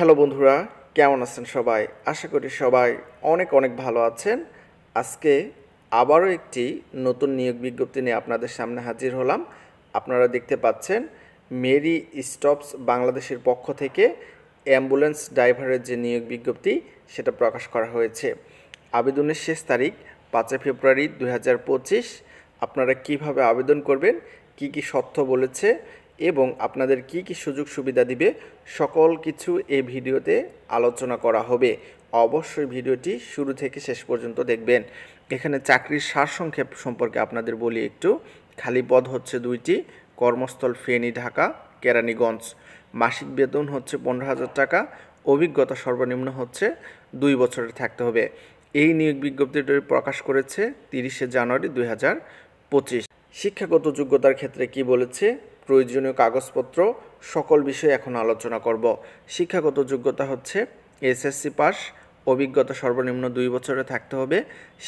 Hello বন্ধুরা, কেমন আছেন সবাই? আশা করি সবাই অনেক অনেক ভালো আছেন। আজকে আবারও একটি নতুন নিয়োগ বিজ্ঞপ্তি নিয়ে আপনাদের সামনে হাজির হলাম। আপনারা দেখতে পাচ্ছেন মেরি স্টপস বাংলাদেশের পক্ষ থেকে অ্যাম্বুলেন্স ড্রাইভারের যে নিয়োগ বিজ্ঞপ্তি সেটা প্রকাশ করা হয়েছে। আবেদনের শেষ তারিখ 5 ফেব্রুয়ারি 2025। আপনারা কিভাবে আবেদন করবেন, কি কি শর্ত বলেছে এবং আপনাদের কি কি সুযোগ সুবিধা দিবে, সকল কিছু এই ভিডিওতে আলোচনা করা হবে। অবশ্যই ভিডিওটি শুরু থেকে শেষ পর্যন্ত দেখবেন। এখানে চাকরির সারসংক্ষেপ সম্পর্কে আপনাদের বলি একটু। খালি পদ হচ্ছে 2টি, কর্মস্থল ফেনী, ঢাকা, কেরানীগঞ্জ। মাসিক বেতন হচ্ছে 15,000 টাকা। অভিজ্ঞতা সর্বনিম্ন হচ্ছে 2 বছরের থাকতে হবে। এই নিয়োগ বিজ্ঞপ্তিটি প্রকাশ করেছে 30 জানুয়ারি 2025। শিক্ষাগত যোগ্যতার ক্ষেত্রে কি বলেছে, প্রয়োজনীয় কাগজপত্র, সকল বিষয়ে এখন আলোচনা করব। শিক্ষাগত যোগ্যতা হচ্ছে এসএসসি পাস, অভিজ্ঞতা সর্বনিম্ন 2 বছরে থাকতে হবে।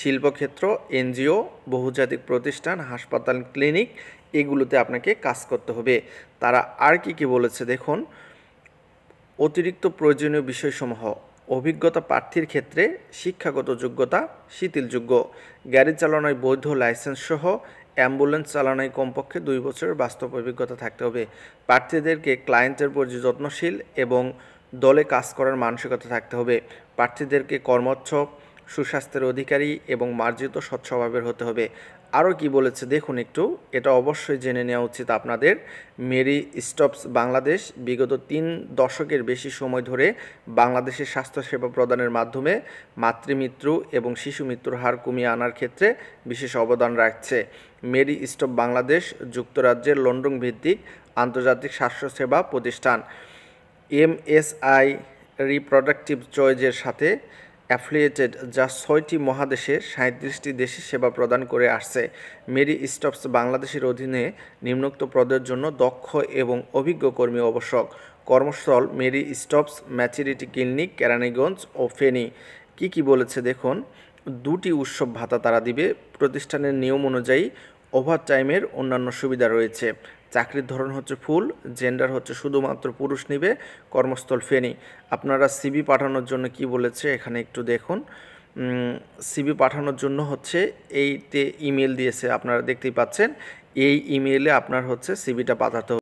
শিল্পক্ষেত্র, এনজিও, বহুজাতিক প্রতিষ্ঠান, হাসপাতাল, ক্লিনিক এগুলোতে আপনাকে কাজ করতে হবে। তারা আর কি বলেছে দেখুন। অতিরিক্ত প্রয়োজনীয় বিষয়সমূহ: অভিজ্ঞতা প্রার্থীর ক্ষেত্রে শিক্ষাগত যোগ্যতা শিথিলযোগ্য। গাড়ি চালানোয় বৈধ লাইসেন্স সহ অ্যাম্বুলেন্স চালানোয় কমপক্ষে 2 বছরের বাস্তব অভিজ্ঞতা থাকতে হবে। প্রার্থীদেরকে ক্লায়েন্টের প্রতি যত্নশীল এবং দলে কাজ করার মানসিকতা থাকতে হবে। প্রার্থীদেরকে কর্মোৎসব, সুস্বাস্থ্যের অধিকারী এবং মার্জিত সৎ স্বভাবের হতে হবে। আরও কি বলেছে দেখুন একটু, এটা অবশ্যই জেনে নেওয়া উচিত আপনাদের। মেরি স্টপস বাংলাদেশ বিগত 3 দশকের বেশি সময় ধরে বাংলাদেশের স্বাস্থ্যসেবা প্রদানের মাধ্যমে মাতৃমৃত্যু এবং শিশু মৃত্যুর হার কমিয়ে আনার ক্ষেত্রে বিশেষ অবদান রাখছে। মেরি স্টপ বাংলাদেশ যুক্তরাজ্যের লন্ডন ভিত্তিক আন্তর্জাতিক স্বাস্থ্যসেবা প্রতিষ্ঠান। এমএসআই রিপ্রোডাক্টিভ চয়েজের সাথে অ্যাফিলিয়েটেড, যা 6টি মহাদেশে 37টি দেশে সেবা প্রদান করে আসছে। মেরি স্টপস বাংলাদেশের অধীনে নিম্নোক্ত পদের জন্য দক্ষ এবং অভিজ্ঞ কর্মী আবশ্যক। কর্মস্থল Marie Stopes maternity clinic, Keraniganj ও ফেনী। কি বলেছে দেখুন। 2টি উৎসব ভাতা তারা দিবে। প্রতিষ্ঠানের নিয়ম অনুযায়ী ওভারটাইমের অন্যান্য সুবিধা রয়েছে। চাকরির ধরন হচ্ছে ফুল, জেন্ডার হচ্ছে শুধুমাত্র পুরুষ নিবে। কর্মস্থল ফেনী। আপনারা সিভি পাঠানোর জন্য কি বলেছে এখানে একটু দেখুন। সিভি পাঠানোর জন্য হচ্ছে এইতে ইমেল দিয়েছে, আপনারা দেখতেই পাচ্ছেন। এই ইমেইলে আপনার হচ্ছে সিভিটা পাঠাতে হবে।